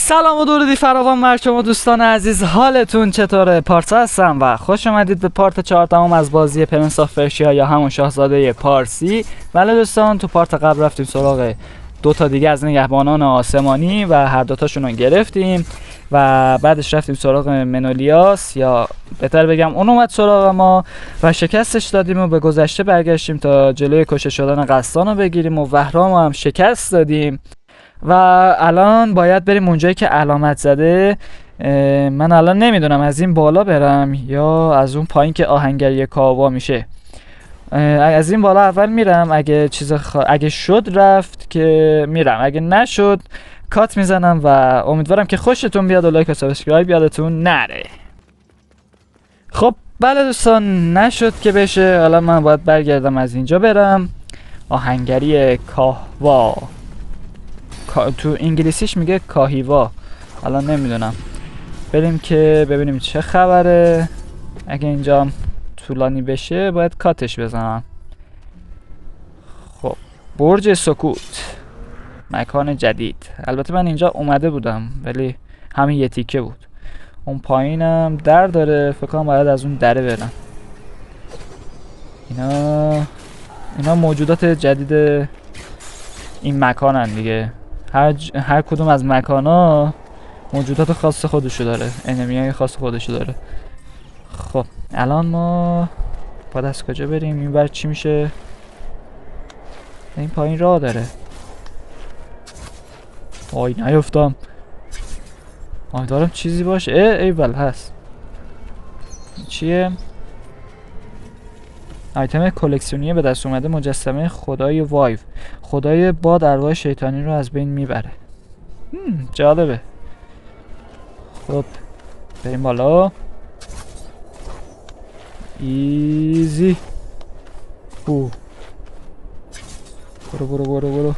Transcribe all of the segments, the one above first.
سلام و درودی فراوان بر شما دوستان عزیز، حالتون چطوره؟ پارسا هستم و خوش اومدید به پارت 4 از بازی پرنس آف پرشیا یا همون شاهزاده پارسی. بله دوستان، تو پارت قبل رفتیم سراغ دو تا دیگه از نگهبانان آسمانی و هر دوتاشون رو گرفتیم و بعدش رفتیم سراغ منولیاس، یا بهتر بگم اون اومد سراغ ما و شکستش دادیم و به گذشته برگشتیم تا جلوی کشته شدن قصدان رو بگیریم و وهرام هم شکست دادیم و الان باید بریم اونجایی که علامت زده. من الان نمیدونم از این بالا برم یا از اون پایین که آهنگری کاوا میشه. از این بالا اول میرم، اگه اگه شد رفت که میرم، اگه نشد کات میزنم و امیدوارم که خوشتون بیاد و لایک و سابسکرایب یادتون نره. خب بله دوستان، نشد که بشه. حالا من باید برگردم از اینجا برم آهنگری کاوا. تو انگلیسیش میگه کاهیوا، حالا نمیدونم. بریم که ببینیم چه خبره. اگه اینجا طولانی بشه باید کاتش بزنم. خب برج سکوت، مکان جدید. البته من اینجا اومده بودم ولی همین یه تیکه بود. اون پایینم در داره، فکر کنم باید از اون دره برم. اینا موجودات جدید این مکانن دیگه. هر کدوم از مکانا موجودات خاص خودشو داره، انمیای خاص خودشو داره. خب الان ما باید از کجا بریم؟ این بر چی میشه؟ این پایین راه داره. آی نیفتم، امیدوارم چیزی باشه. ایول هست. چیه؟ آیتم کلکسیونی به دست اومده، مجسمه خدای وایو، خدای باد ارواح شیطانی رو از بین میبره. جالبه. خب بریم بالا. ایزی. برو برو برو برو.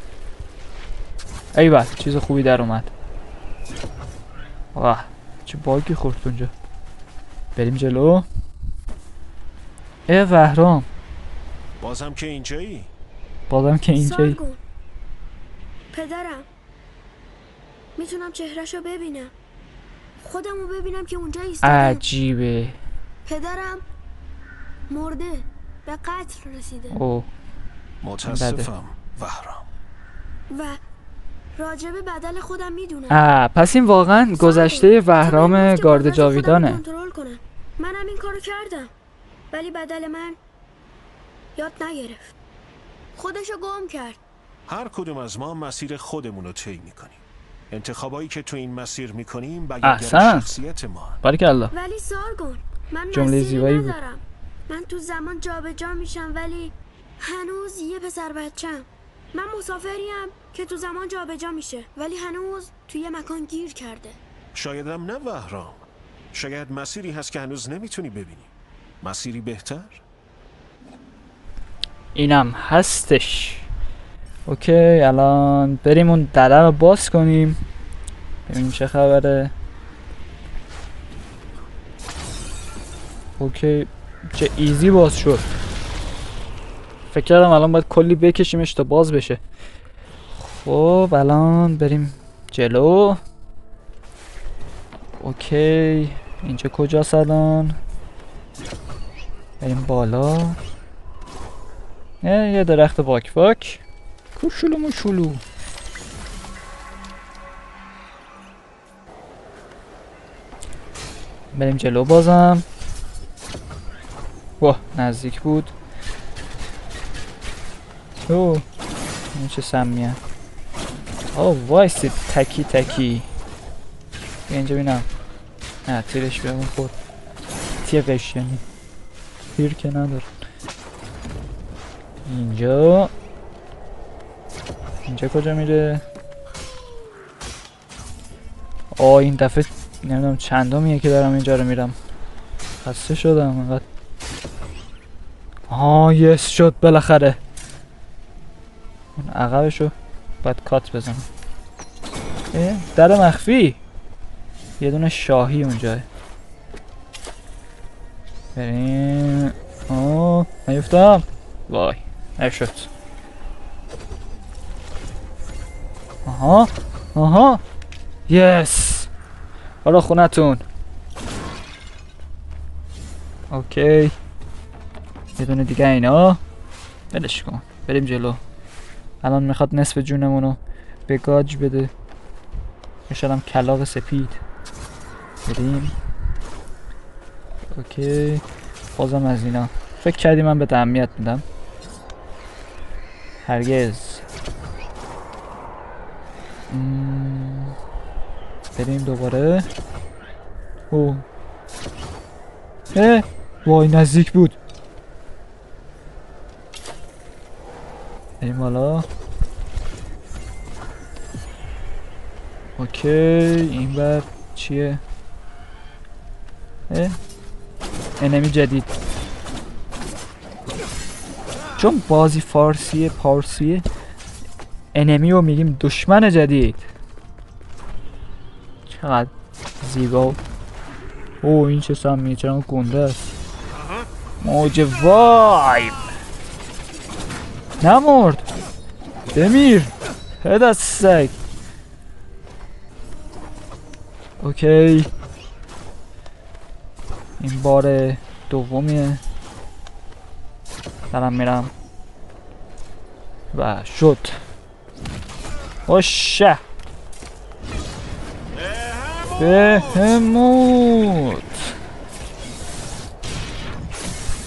ایول چیز خوبی در اومد. واه چه باگی خورد اونجا. بریم جلو. وهرام بازم که اینجایی؟ پدرم، میتونم چهرهشو ببینم، خودمو ببینم که اونجا ایستادم. عجیبه. پدرم مرده، به قتل رسیده. اوه متاسفم وهرام. و راجب بدل خودم میدونم. پس این واقعا گذشته وهرام گارد جاویدانه. کنترل کنم. منم این کارو کردم ولی بدل من یاد نگرفت، خودشو گم کرد. هر کدوم از ما مسیر خودمون رو طی میکنیم. انتخابایی که تو این مسیر میکنیم بیانگر شخصیت ما. باریکالله. ولی سارگون، من جمله زیبایی بود. ندارم. من تو زمان جابجا میشم ولی هنوز یه پسر بچم. من مسافریم که تو زمان جابجا میشه ولی هنوز توی یه مکان گیر کرده. شایدم نه وهرام، شاید مسیری هست که هنوز نمیتونی ببینی. مسیری بهتر؟ اینم هستش. اوکی الان بریم اون دره رو باز کنیم ببینیم چه خبره. اوکی چه ایزی باز شد. فکر کردم الان باید کلی بکشیمش تا باز بشه. خب الان بریم جلو. اوکی اینجا کجاست الان؟ بریم بالا. یه درخت باک باک. کوشولو موشولو. بریم جلو بازم. واه نزدیک بود. اوه این چه سمیه. وایسید تکی تکی. اینجا بینم. نه تیرش بیامون خورد. تیغش یعنی تیر که نداره. اینجا کجا میره؟ این دفعه نمیدونم چندمیه که دارم اینجا رو میرم. خسته شدم انقدر. یس شد بالاخره. اون عقبشو باید کات بزنم. در مخفی. یه دونه شاهی اونجاه. بریم. نیفتم. وای نشد. یس برو خونتون. اوکی یه دونه دیگه اینا بلش کن بریم جلو. الان میخواد نصف جونمونو به گاج بده. میشدم کلاغ سپید. بریم. اوکی بازم از اینا فکر کردی من به اهمیت میدم؟ هرگز. بریم دوباره. او وای نزدیک بود. بریم بالا. اوکی این بر چیه؟ انمی جدید. چون بازی پارسیه انمی رو میگیم دشمن جدید. چقدر زیبا. او این چه سمیه چرا گنده است. موج وایب نمرد. بمیر هد سگ. اوکی این بار دومیه. دارم میرم و شد. اوشه بهموت.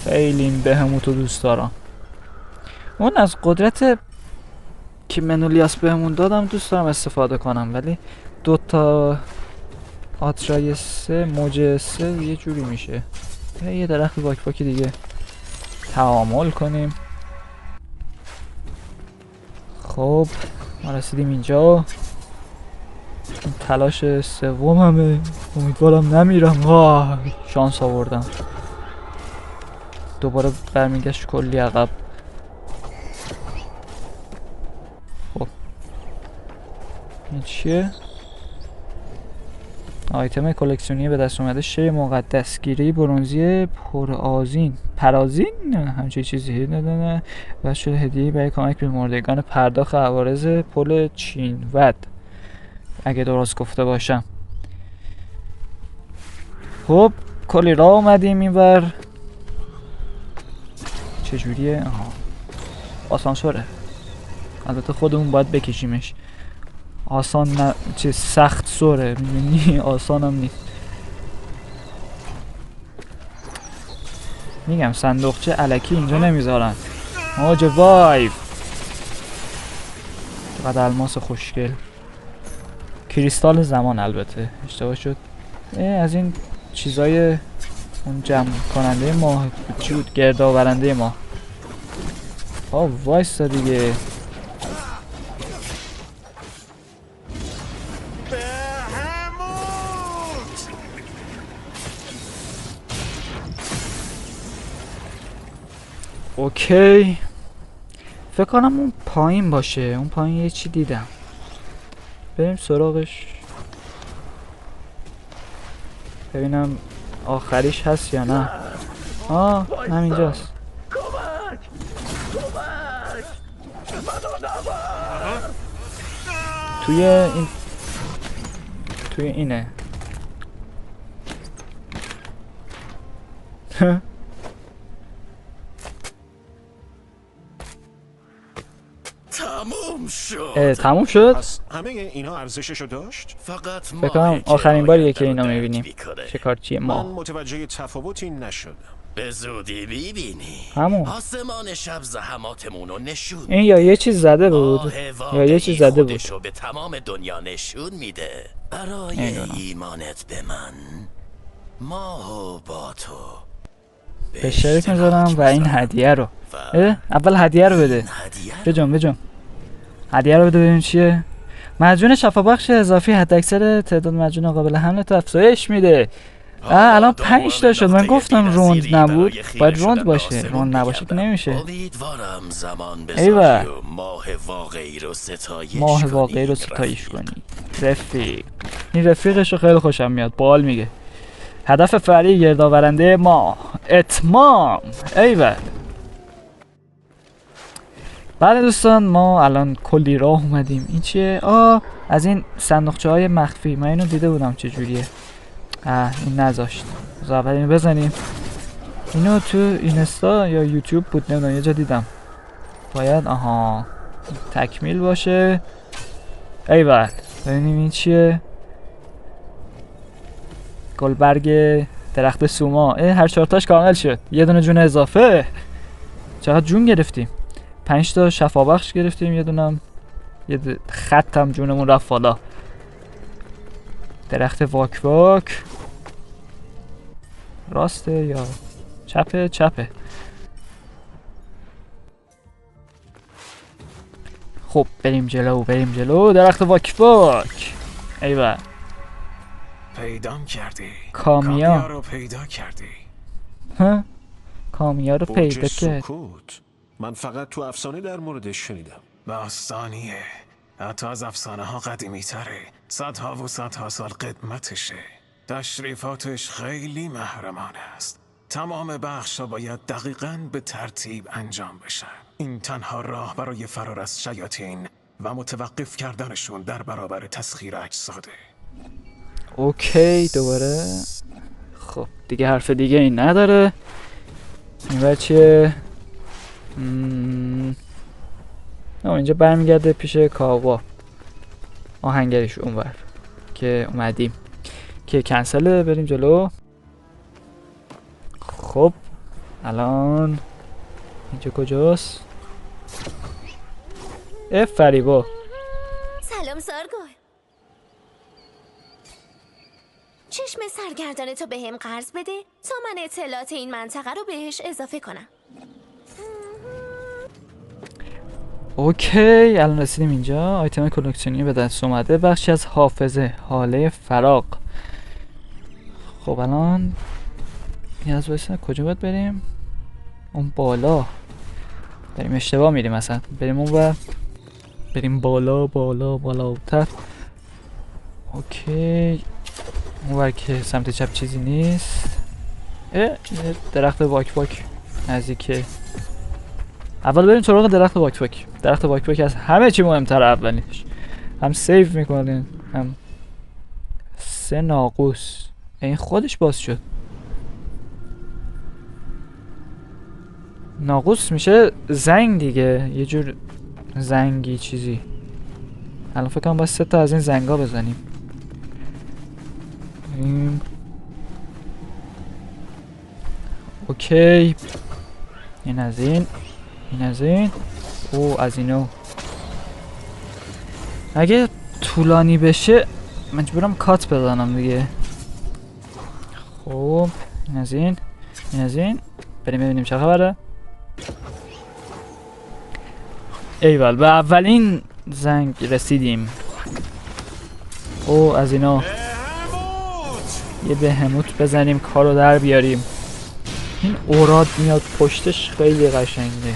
خیلی این بهموت رو دوست دارم. اون از قدرت که منولیاس بهمون دادم دوست دارم استفاده کنم، ولی دوتا آترای سه موج سه یه جوری میشه. یه درخت باک دیگه تعامل کنیم. خب ما رسیدیم اینجا. این تلاش سوممه. امیدوارم نمیرم. واه شانس آوردم. دوباره برمیگشت کلی عقب. خب این چیه؟ آیتم کلکسیونی به دست اومده. شی مقدس گیری برنزی پرازین همچین چیزی نه و شده هدیه برای کمک به مردگان پرداخت عوارض پل چینود اگه درست گفته باشم. خب کلی راه اومدیم اینور. چجوریه؟ آسانسوره. البته خودمون باید بکشیمش. آسان نه چه سخت سوره میدونی. آسان هم نیست. میگم صندوقچه الکی اینجا نمیذارن. موج وایب. چقدر الماس خوشگل. کریستال زمان البته اشتباه شد. از این چیزای اون جمع کننده ما چی بود؟ گردآورنده ما. وایستا دیگه. اوکی فکر کنم اون پایین باشه. اون پایین یه چی دیدم. بریم سراغش ببینم آخریش هست یا نه. همینجاست. توی اینه. تموم شد. پس همه اینا ارزششو داشت؟ فقط بکنم آخرین باریه که اینا میبینیم. شکارچی ما. من متوجه تفاوتی نشدم. به زودی ببینی. همون آسمان شب زحماتمونو نشون. این یا یه چیز زده بود یا یه چیز زده بود. خودشو به تمام دنیا نشون میده. برای ایمانت به من ما و با تو به شریک میذارم و این هدیه رو. اول هدیه رو بده. بجام هدیه رو بده ببینیم چیه. مجون شفابخش اضافی حداکثر تعداد مجون قابل حمل تو افزایش میده. الان 5 تا شد. من گفتم روند نبود. باید روند باشه. روند نباشه که نمیشه. امیدوارم زمان ایوه ماه واقعی رو ستایش کنی. رفیق این رفیقشو خیلی خوشم میاد. بال میگه. هدف فعلی گردآورنده ما اتمام. ایوه بله دوستان ما الان کلی راه اومدیم. این چیه؟ از این صندوقچه های مخفی. من اینو دیده بودم چجوریه. این نذاشت. اول اینو بزنیم. اینو تو اینستا یا یوتیوب بود نمیدونم یه جا دیدم. باید تکمیل باشه. ایول ببینیم این چیه. گلبرگ درخت سوما. هر 4 تاش کامل شد. یه دونه جون اضافه. چقدر جون گرفتیم. 5 تا شفابخش گرفتیم. یه دونم یه خطم جونمون رفت بالا. درخت واک واک. راسته یا چپه؟ چپه. خب بریم جلو. درخت واک واک. ایوه پیدام کردی. کامیا رو پیدا کردی. کامیا رو پیدا کرد. سکوت. من فقط تو افسانه در موردش شنیدم. داستانیه. حتی از افسانه ها قدیمی تره. صدها و صدها سال قدمتشه. تشریفاتش خیلی محرمانه است. تمام بخش ها باید دقیقاً به ترتیب انجام بشن. این تنها راه برای فرار از شیاطین و متوقف کردنشون در برابر تسخیر اجساده. اوکی دوباره. خب دیگه حرف دیگه این نداره. این بچه اینجا برمیگرده پیش کاوا آهنگریش اونور که اومدیم که کنسله. بریم جلو. خب الان اینجا کجاست؟ فریبا. سلام زارگل. چشم سرگردان تو بهم قرض بده تا من اطلاعات این منطقه رو بهش اضافه کنم. اوکی الان رسیدیم اینجا. آیتم کلکسیونی به دست اومده. بخشی از حافظه. حاله فراغ. خب الان نیاز بایسته کجا باید بریم؟ اون بالا. بریم اشتباه میریم اصلا. بریم اون و بریم بالاتر. اوکی اون که سمت چپ چیزی نیست. درخت واک واک نزدیکه. اول بریم سراغ درخت واک واک. درخت واک واک از همه چی مهمتر. اولینش هم سیف میکنین هم 3 ناقوس. این خودش باز شد. ناقوس میشه زنگ دیگه. یه جور زنگی چیزی. الان فکر کنم باید 3 تا از این زنگا بزنیم. اوکی این از این او از اینو. اگه طولانی بشه مجبورم کات بزنم دیگه. خب این از این بریم ببینیم چه خبره. ایول به اولین زنگ رسیدیم. او از اینا یه بهموت بزنیم کارو در بیاریم. این اوراد میاد پشتش خیلی قشنگه.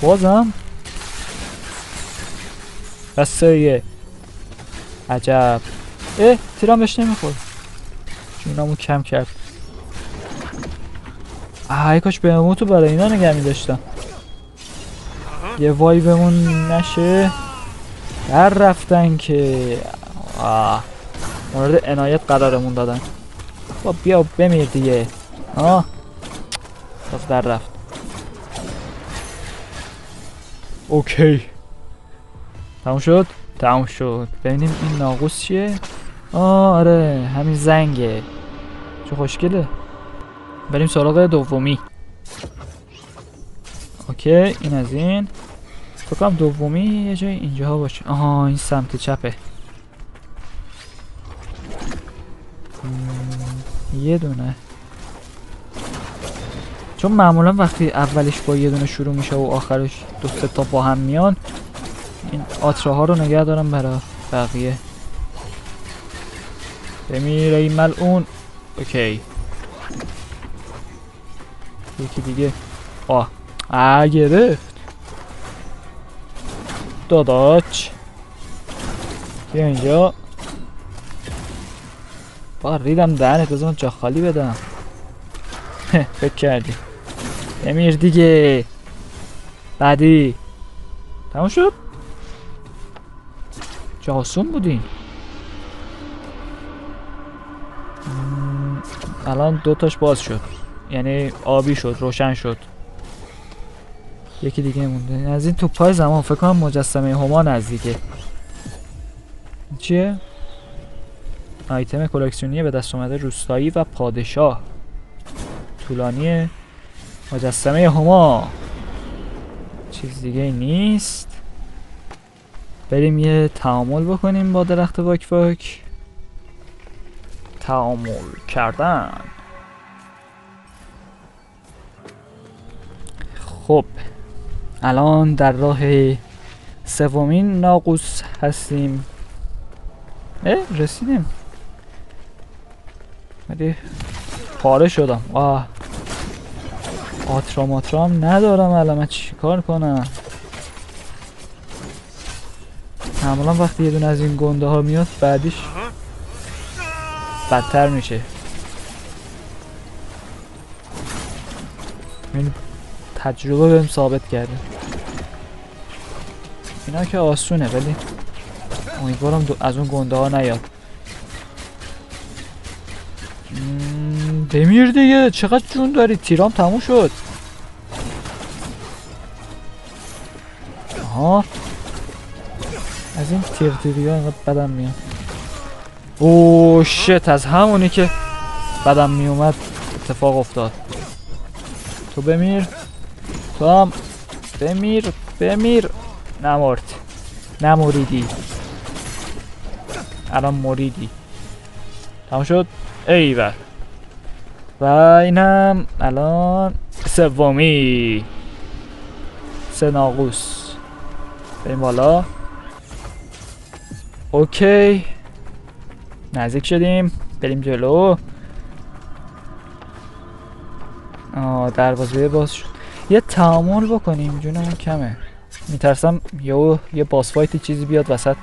بازم بسه عجب. تیرام بهش نمیخور. جونمو کم کرد. ای کاش بهموتو برای اینا نگه میداشتم. یه وایبمون نشه. در رفتن که مورد عنایت قرارمون دادن. با بیا بمیر دیگه. باز در رفت. اوکی تموم شد. ببینیم این ناقوس چیه. آره همین زنگه. چه خوشگله. بریم سراغ دومی. اوکی این از این. فکر کنم دومی یه جای اینجا باشه. این سمت چپه. یه دونه. چون معمولا وقتی اولش با یه دونه شروع میشه و آخرش 2-3 تا با هم میان، این آتره ها رو نگه دارم برای بقیه. بمیره این ملعون. اوکی یکی دیگه. گرفت داداچ. بیا اینجا. ریدم دهنت. بذار من جا خالی بدم. فکر کردی بمیر دیگه. بعدی تموم شد. چه آسون بودین. الان دوتاش باز شد، یعنی آبی شد، روشن شد. یکی دیگه مونده. از این توپای زمان فکر کنم مجسمه هما نزدیکه. چیه؟ آیتم کلکسیونی به دست اومده روستایی و پادشاه. طولانی مجسمه هما. چیز دیگه نیست. بریم یه تعامل بکنیم با درخت واک واک. تعامل کردن. خب الان در راه سومین ناقوس هستیم. رسیدیم. ولی پاره شدم. آترام ندارم الان. من چی کار کنم؟ معمولا وقتی یه دونه از این گنده ها میاد بعدیش بدتر میشه. این تجربه بهم ثابت کرده. اینا که آسونه ولی امیدوارم از اون گنده ها نیاد. بمیر دیگه، چقدر جون داری؟ تیرام تموم شد. آها از این تیغ ها اینقدر بدم میاد. اوه شت، از همونی که بدم میومد اتفاق افتاد. تو بمیر، تو هم بمیر. نمرد، نموریدی، الان موریدی. تمام شد. ایول. و اینم الان سومی. 3 ناقوس. بریم بالا. اوکی نزدیک شدیم. بریم جلو. دروازه باز شد. یه تعامل بکنیم، جونمون کمه. میترسم یه باس فایت چیزی بیاد وسط.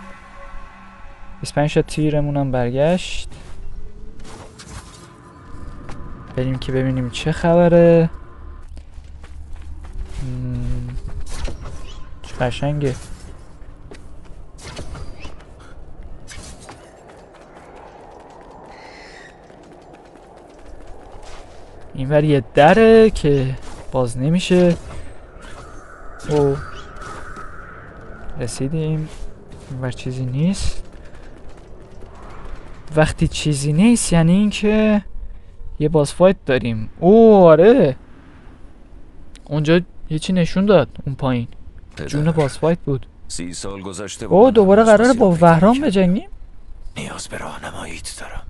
25 تا تیرمونم برگشت. بریم که ببینیم چه خبره. چه قشنگه. اینور یه دره که باز نمیشه. او رسیدیم. اینور چیزی نیست. وقتی چیزی نیست یعنی این که یه باس فایت داریم. او آره اونجا یه چی نشون داد اون پایین. جون باس فایت بود. 30 سال گذشته. او دوباره قراره با وهرام بجنگیم. نیاز به راهنماییت دارم.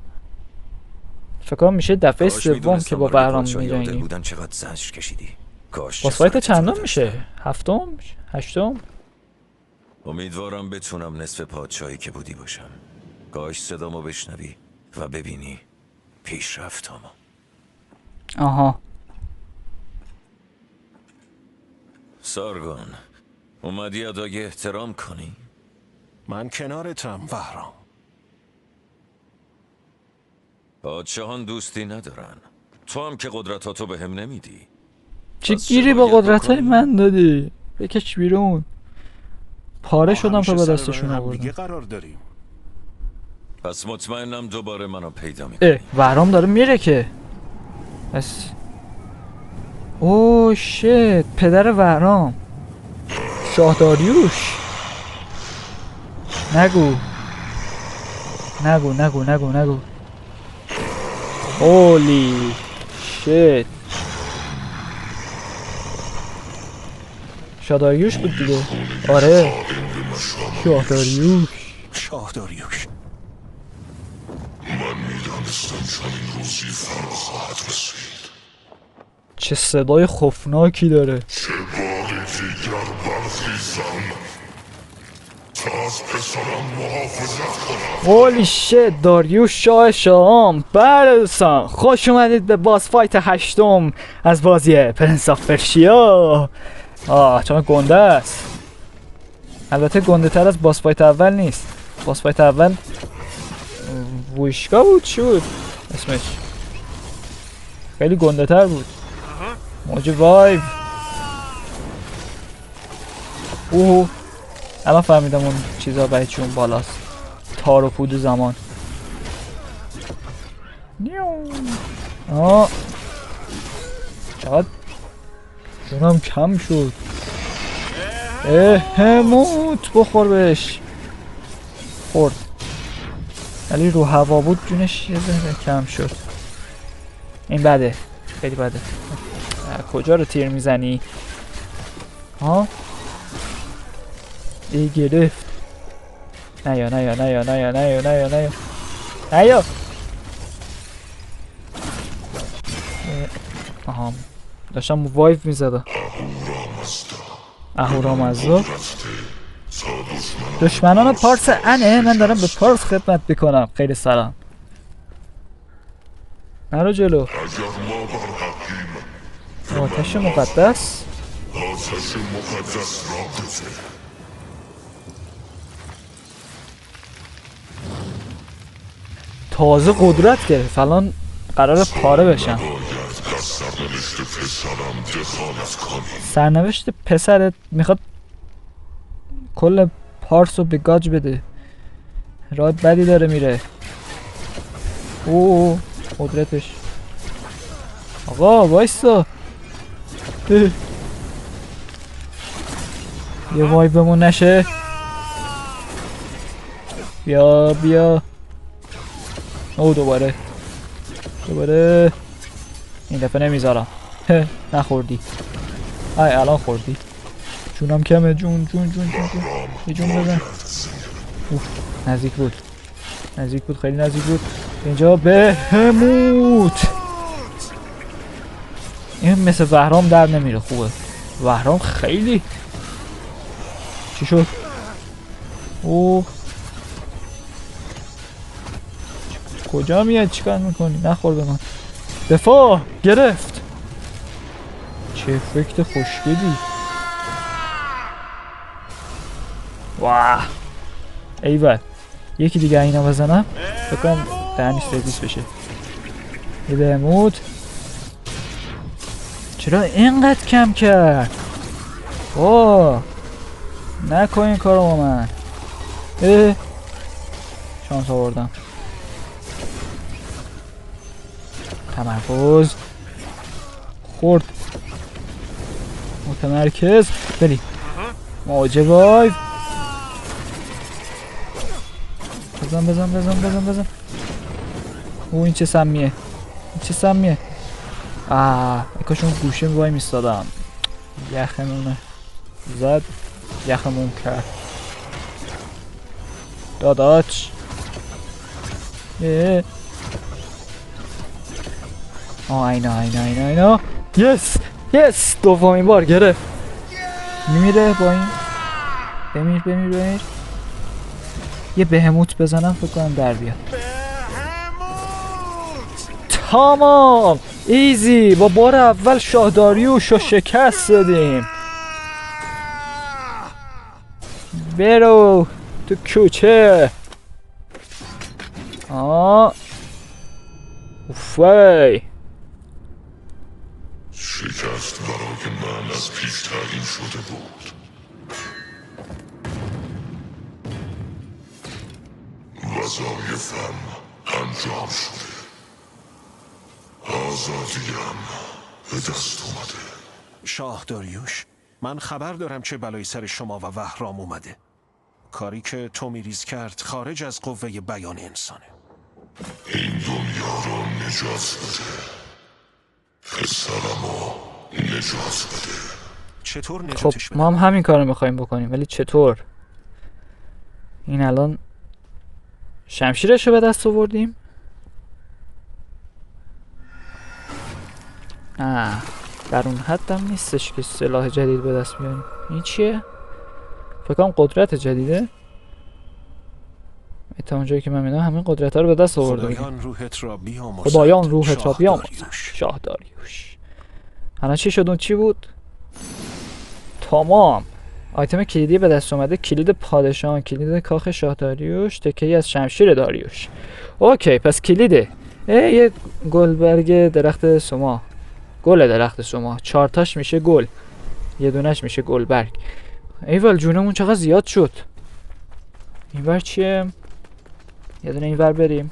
فکر کنم میشه دفعه سوم که با وهرام میجنگیم. بودم چقدر زجر کشیدی. باس فایت چندم میشه؟ 7م؟ 8م؟ امیدوارم بتونم نصف پادشاهی که بودی باشم. کاش صدامو بشنوی و ببینی پیشرفتامو. آها سارگون اومدی ادای احترام کنی؟ من کنارتم وهرام. پادشاهان دوستی ندارن. تو هم که قدرتاتو به هم نمیدی. چی گیری با قدرتای من دادی؟ بکش بیرون. پاره شدم تا به دستشون آوردم. قرار داریم. پس مطمئنم دوباره منو پیدا میکنی. وهرام داره میره که. بس اوه شت، پدر وهرام شاه داریوش. نگو هولی شت. شاه داریوش بود دیگه. آره شاه داریوش. من میدانستم چنین روزی فرا خواهد رسید. چه صدای خوفناکی داره. چه بار دیگر برخیزم تا از پسرم محافظت کنم. هولی شت، داریوش شاه شام. بله دوستان خوش اومدید به باس فایت 8م از بازی پرنس آف پرشیا. چون گنده است. البته گنده تر از باس فایت اول نیست. باس فایت اول ویشکا بود، چی بود اسمش؟ خیلی گنده تر بود. موج وایو. الان فهمیدم اون چیزا برای چون بالاست. تار و پود زمان. آه چقدر جونم کم شد. هموت بخور بهش. خورد ولی رو هوا بود جونش یه ذره کم شد. این بده، خیلی بده. کجا رو تیر میزنی؟ ها ای گرفت. نیا نیا نیا نیا نیا نیا نیا نیا. آها داشتم وایف میزدم. اهورامزدا دشمنان پارس انه. من دارم به پارس خدمت بکنم. خیلی سلام. نرو جلو. اگر ما بر حقیم آتش مقدس. آتش مقدس را بده. تازه قدرت گرفت. الان قرار پاره بشم. باید از سرنوشت پسرم دخالت کنی. سرنوشت پسرت میخواد کل پارس رو به گاج بده. راه بدی داره میره. اوه قدرتش. آقا وایستا. یه وای بمون نشه. بیا بیا. او دوباره این دفعه نمیذارم. نخوردی. الان خوردی. جونم کمه. جون یه جون بزن. نزدیک بود خیلی نزدیک بود. اینجا بهموت. این مثل بهرام در نمیره. خوبه بهرام خیلی. چی شد؟ اوه کجا میاد؟ چیکار میکنی؟ نخور به من. دفاع گرفت. چه افکت خوشگلی. واه ایول. یکی دیگه اینا بزنم بکنم دهنش سرویس بشه. یه بهموت. چرا اینقدر کم کرد؟ نکن این کارو با من. شانس آوردم. تمرکز. خورد. متمرکز. بلی موجه وایف. بزن. او این چه سمیه. کاش اون گوشه وای میستادم. یخمونه زد. یخمون کرد. داداچ. اینا. یس دومین بار گرفت. میمیره با این. بمیر. یه بهموت بزنم فکر کنم در بیاد. تمام ایزی. با بار اول شاه داریوش رو شکست دادیم. برو تو کوچه. اوفای شکست برای من از پیش تعیین شده بود. وظایفم انجام شده. آزادیم به دست اومده. شاه داریوش، من خبر دارم چه بلایی سر شما و وهرام اومده. کاری که تومیریز کرد خارج از قوه بیان انسانه. این دنیا رو نجات بده. پسرمو نجات بده. چطور خب نجاتش بدم؟ ما هم همین کارو میخوایم بکنیم ولی چطور؟ این الان شمشیرشو به دست آوردیم؟ نه در اون حدم نیستش که سلاح جدید به دست بیاریم. این چیه؟ فکر کنم قدرت جدیده. تا اونجایی که من میدونم همین قدرت ها رو به دست آورده. خدایان روحت را بیامرزد. شاه داریوش. الان چی شد؟ اون چی بود؟ تمام. آیتم کلیدی به دست اومده. کلید پادشاه، کلید کاخ شاه داریوش، تکه‌ای از شمشیر داریوش. اوکی پس کلیده. یه گلبرگ درخت سما. گل درخت سما. 4 تاش میشه گل. یه دونش میشه گلبرگ. ایول جونمون چقدر زیاد شد. این ور چیه؟ یه دونه اینور بریم.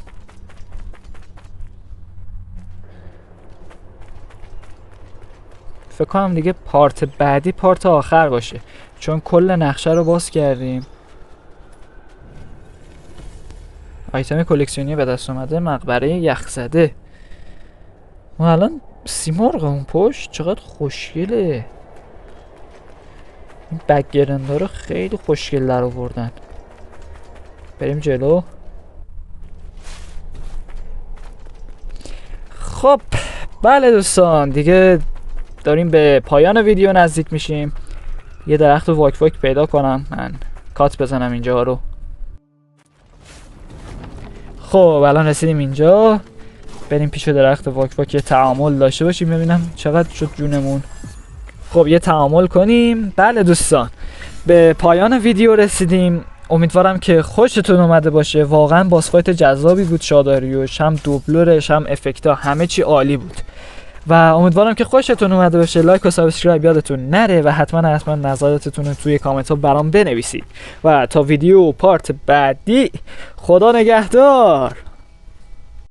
فکر کنم دیگه پارت بعدی پارت آخر باشه، چون کل نقشه رو باز کردیم. آیتم کلکسیونی به دست اومده، مقبره یخزده. و الان سیمرغ اون پشت چقدر خوشگله. این بک‌گراند‌ها رو خیلی خوشگل در آوردن. بریم جلو. خب بله دوستان، دیگه داریم به پایان ویدیو نزدیک میشیم. یه درخت واک واک پیدا کنم، من کات بزنم اینجا رو. خب الان رسیدیم اینجا، بریم پیش درخت واک واک یه تعامل داشته باشیم ببینم چقدر شد جونمون. خب یه تعامل کنیم. بله دوستان، به پایان ویدیو رسیدیم. امیدوارم که خوشتون اومده باشه. واقعا باس فایت جذابی بود. شاداریوش هم دوبلورش هم افکتا همه چی عالی بود و امیدوارم که خوشتون اومده باشه. لایک و سابسکرایب یادتون نره و حتما نظراتتون رو توی کامنت ها برام بنویسید و تا ویدیو پارت بعدی، خدا نگهدار.